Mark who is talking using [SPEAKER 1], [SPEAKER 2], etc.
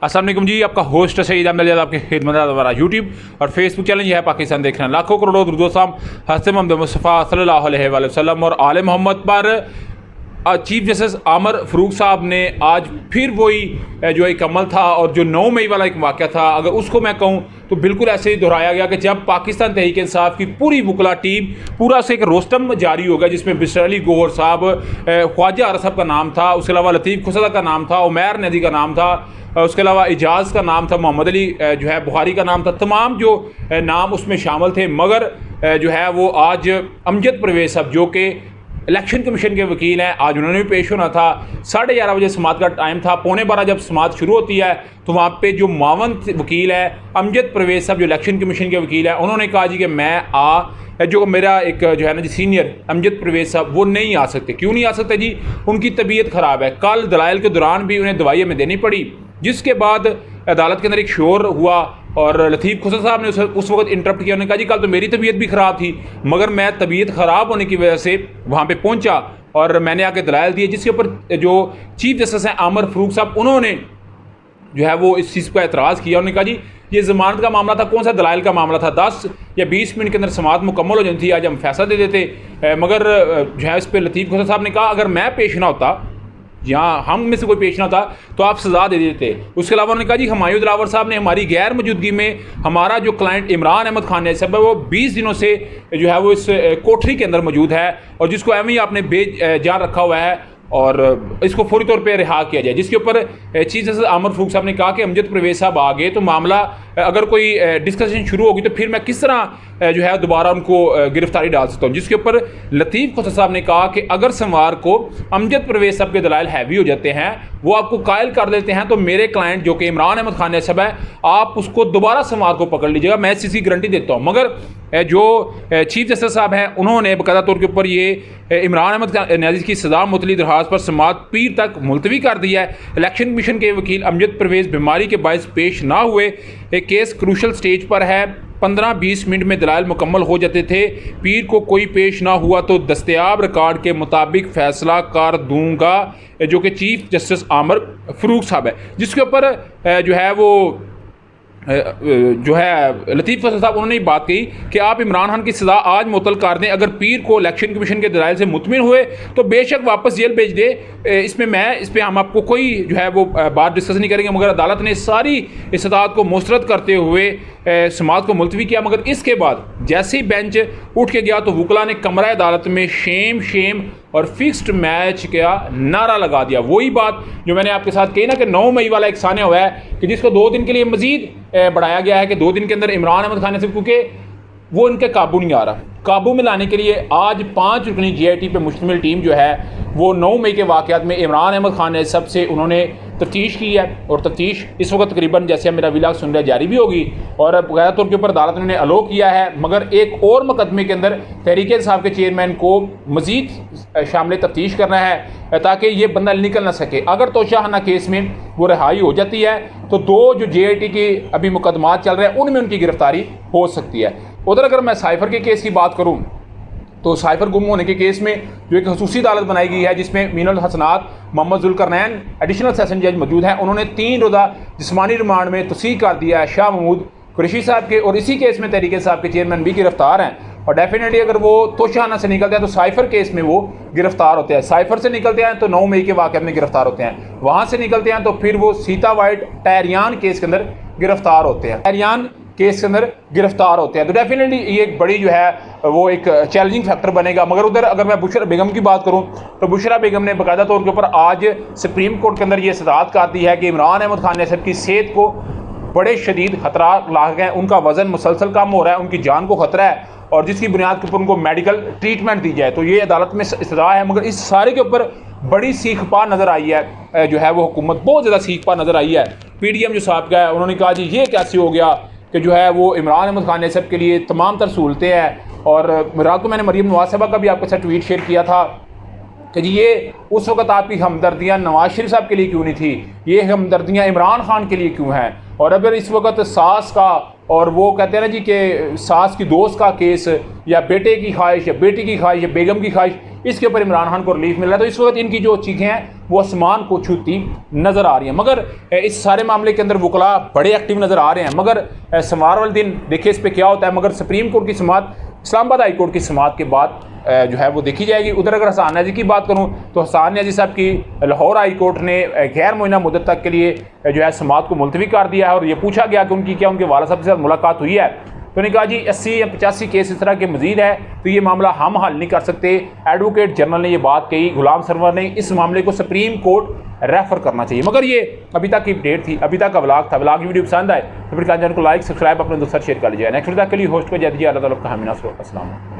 [SPEAKER 1] अस्सलाम वालेकुम जी, आपका होस्ट सईद अहमद ज़ियाद आपके खिदमत द्वारा यूट्यूब और फेसबुक चैनल यह है पाकिस्तान देख रहे हैं। लाखों करोड़ों दुरूद हज़रत मोहम्मद मुस्तफ़ा सल्लल्लाहु अलैहि वसल्लम और आले मोहम्मद पर चीफ जस्टिस आमर फ़रूक साहब ने आज फिर वही जो एक अमल था और जो 9 मई वाला एक वाक़या था, अगर उसको मैं कहूँ तो बिल्कुल ऐसे ही दोहराया गया कि जब पाकिस्तान तहरीक इंसाफ की पूरी वकला टीम पूरा से एक रोस्टम जारी हो गया, जिसमें बिशर अली गौहर साहब, ख्वाजा आर साहब का नाम था, उसके अलावा लतीफ़ खुसदा का नाम था, उमैर नदी का नाम था, उसके अलावा इजाज़ का नाम था, मोहम्मद अली जो है बुखारी का नाम था, तमाम जो नाम उसमें शामिल थे। मगर जो है वो आज अमजद परवेज़ साहब जो कि इलेक्शन कमीशन के वकील हैं, आज उन्होंने भी पेश होना था। 11:30 बजे समात का टाइम था। 11:15 जब समात शुरू होती है तो वहाँ पे जो मावन वकील है अमजद परवेज़ साहब जो इलेक्शन कमीशन के वकील हैं, उन्होंने कहा जी कि मैं जो मेरा एक जो है ना जी सीनियर अमजद परवेज़ साहब वो नहीं आ सकते। क्यों नहीं आ सकते जी? उनकी तबीयत ख़राब है। कल दलाइल के दौरान भी उन्हें दवाई हमें देनी पड़ी, जिसके बाद अदालत के अंदर एक शोर हुआ और लतीफ़ खुसदा साहब ने उस वक्त इंटरप्ट किया। उन्होंने कहा जी कल तो मेरी तबीयत भी ख़राब थी, मगर मैं तबीयत ख़राब होने की वजह से वहाँ पे पहुँचा और मैंने आके दलाइल दिए, जिसके ऊपर जो चीफ जस्टिस हैं आमर फ़रूक साहब, उन्होंने जो है वो इस चीज़ पर एतराज़ किया। उन्होंने कहा जी ये ज़मानत का मामला था, कौन सा दलाइल का मामला था, 10 या 20 मिनट के अंदर समात मुकम्मल हो जाती थी, आज हम फैसला दे देते। मगर जो है इस पर लतीफ़ खुसदा साहब ने कहा अगर मैं पेश ना होता, यहाँ हम में से कोई पेश ना था, तो आप सज़ा दे देते। उसके अलावा उन्होंने कहा जी हुमायूं दिलावर साहब ने हमारी गैर मौजूदगी में हमारा जो क्लाइंट इमरान अहमद खान है सब वो 20 दिनों से जो है वो इस कोठरी के अंदर मौजूद है और जिसको एम ही आपने बेजान रखा हुआ है और इसको फौरी तौर पे रिहा किया जाए। जिसके ऊपर चीफ जस्टिस आमर फ़रूक साहब ने कहा कि अमजद परवेज़ साहब आ गए तो मामला अगर कोई डिस्कशन शुरू होगी तो फिर मैं किस तरह जो है दोबारा उनको गिरफ्तारी डाल सकता हूँ। जिसके ऊपर लतीफ़ खुसदा साहब ने कहा कि अगर सोमवार को अमजद परवेज़ साहब के दलाइल हैवी हो जाते हैं, वो आपको कायल कर देते हैं, तो मेरे क्लाइंट जो कि इमरान अहमद खान साहब है, आप उसको दोबारा सोमवार को पकड़ लीजिएगा, मैं इस चीज़ की गारंटी देता हूँ। मगर जो चीफ जस्टिस साहब हैं उन्होंने बाकायदा तौर के ऊपर ये इमरान अहमद नाज़िर की सज़ा मुतली दरख्वास्त पर समात पीर तक मुलतवी कर दिया है। इलेक्शन कमीशन के वकील अमजद परवेज़ बीमारी के बायस पेश ना हुए, एक केस क्रूशल स्टेज पर है, 15-20 मिनट में दलाइल मुकम्मल हो जाते थे, पीर को कोई पेश ना हुआ तो दस्तयाब रिकॉर्ड के मुताबिक फ़ैसला कर दूंगा, जो कि चीफ जस्टिस आमर फ़रूक साहब है। जिसके ऊपर जो है वो जो है लतीफ़ खुसदा साहब उन्होंने बात कही कि आप इमरान खान की सज़ा आज मुअत्तल कर दें, अगर पीर को इलेक्शन कमीशन के दलाइल से मुतमिन हुए तो बेशक वापस जेल भेज दे, इस पर हम आपको कोई जो है वो बात डिस्कस नहीं करेंगे। मगर अदालत ने सारी इस्तात को मुस्तरद करते हुए समात को मुलतवी किया। मगर इसके बाद जैसे ही बेंच उठ के गया तो वकला ने कमरा अदालत में शेम शेम और फिक्स्ड मैच का नारा लगा दिया। वही बात जो मैंने आपके साथ कही ना कि 9 मई वाला एक सान्या हुआ है कि जिसको 2 दिन के लिए मजीद बढ़ाया गया है कि 2 दिन के अंदर इमरान अहमद खान से, क्योंकि वो इनके काबू नहीं आ रहा, काबू में लाने के लिए आज 5 रुकनी GIT पे मुश्तमिल टीम जो है वो 9 मई के वाक़यात में इमरान अहमद खान सब से उन्होंने तफ्तीश की है और तफ्तीश इस वक्त तकरीबन जैसे मेरा विलाग सुन रहा है जारी भी होगी और बकायदा तौर के ऊपर अदालत ने अलो किया है। मगर एक और मुकदमे के अंदर तहरीक इंसाफ के चेयरमैन को मज़ीद शामिल तफ्तीश करना है ताकि ये बंदा निकल ना सके। अगर तोशाखाना केस में वो रिहाई हो जाती है तो 2 जो GIT के अभी मुकदमात चल रहे हैं उनमें उनकी गिरफ्तारी हो सकती है। उधर अगर मैं साइफ़र के केस की बात करूँ तो साइफ़र गुम होने के केस में जो एक खसूसी अदालत बनाई गई है जिसमें मीनुल हसनात मोहम्मद जुल्करनैन एडिशनल सेशन जज मौजूद हैं, उन्होंने 3 रोज़ा जिस्मानी रिमांड में तस्दीक कर दिया है शाह महमूद कुरैशी साहब के, और इसी केस में तहरीक साहब के चेयरमैन भी गिरफ्तार हैं और डेफिनेटली अगर वो तोशाखाना से निकलते हैं तो साइफ़र केस में वो गिरफ्तार होते हैं। साइफ़र से निकलते हैं तो 9 मई के वाक़े में गिरफ्तार होते हैं, वहाँ से निकलते हैं तो फिर वो सीता वाइट टैरियान केस के अंदर गिरफ्तार होते हैं, टैरियान केस के अंदर गिरफ्तार होते हैं। तो डेफिनेटली ये एक बड़ी जो है वो एक चैलेंजिंग फैक्टर बनेगा। मगर उधर अगर मैं बुशरा बेगम की बात करूं तो बुशरा बेगम ने बाकायदा तौर के ऊपर आज सुप्रीम कोर्ट के अंदर ये सदात कर दी है कि इमरान अहमद खान साहब की सेहत को बड़े शदीद खतरा लाग हैं, उनका वज़न मुसलसल कम हो रहा है, उनकी जान को ख़तरा है और जिसकी बुनियाद के ऊपर उनको मेडिकल ट्रीटमेंट दी जाए, तो ये अदालत में सजा है। मगर इस सारे के ऊपर बड़ी सीख पा नज़र आई है, जो है वो हुकूमत बहुत ज़्यादा सीख पा नज़र आई है। PDM जो साहब का है उन्होंने कहा जी ये कैसे हो गया कि जो है वो इमरान अहमद खान साहब के लिए तमाम तर सहूलतें हैं। और रात को मैंने मरीम नवाज साहबा का भी आपके साथ ट्वीट शेयर किया था कि जी ये उस वक्त आपकी हमदर्दियाँ नवाज शरीफ साहब के लिए क्यों नहीं थी, ये हमदर्दियाँ इमरान खान के लिए क्यों हैं। और अगर इस वक्त सास का और वो कहते हैं ना जी कि सास की दोस्त का केस या बेटे की ख्वाहिश या बेटी की ख्वाहिश या बेगम की ख्वाहिश, इसके ऊपर इमरान खान को रिलीफ मिल रहा है। तो इस वक्त इनकी जो चीखें हैं वो आसमान को छूती नज़र आ रही हैं। मगर इस सारे मामले के अंदर वकला बड़े एक्टिव नज़र आ रहे हैं। मगर सोमवार वाले दिन देखिए इस पर क्या होता है। मगर सुप्रीम कोर्ट की समाअत, इस्लामाबाद हाई कोर्ट की समाअत के बाद जो है वो देखी जाएगी। उधर अगर हसन न्याजी की बात करूं तो हसन न्याजी साहब की लाहौर हाई कोर्ट ने गैर मुअय्यना मुद्दत तक के लिए जो है समाअत को मुलतवी कर दिया है। और ये पूछा गया कि उनकी क्या उनके वाला साहब के साथ मुलाकात हुई है, तो उन्होंने कहा जी 80 या 85 केस इस तरह के मजीद है तो ये मामला हम हल नहीं कर सकते। एडवोकेट जनरल ने ये बात कही, गुलाम सरवर ने, इस मामले को सुप्रीम कोर्ट रेफर करना चाहिए। मगर ये अभी तक की अपडेट थी, अभी तक का व्लॉग था। व्लॉग की वीडियो पसंद आए तो फिर चैनल को लाइक सब्सक्राइब अपने दोस्तों शेयर कर लीजिए। नेक्स्ट वीडियो के लिए होस्ट को जय दीजिए। अल्लाह ताला का हमें नस्र। अस्सलाम।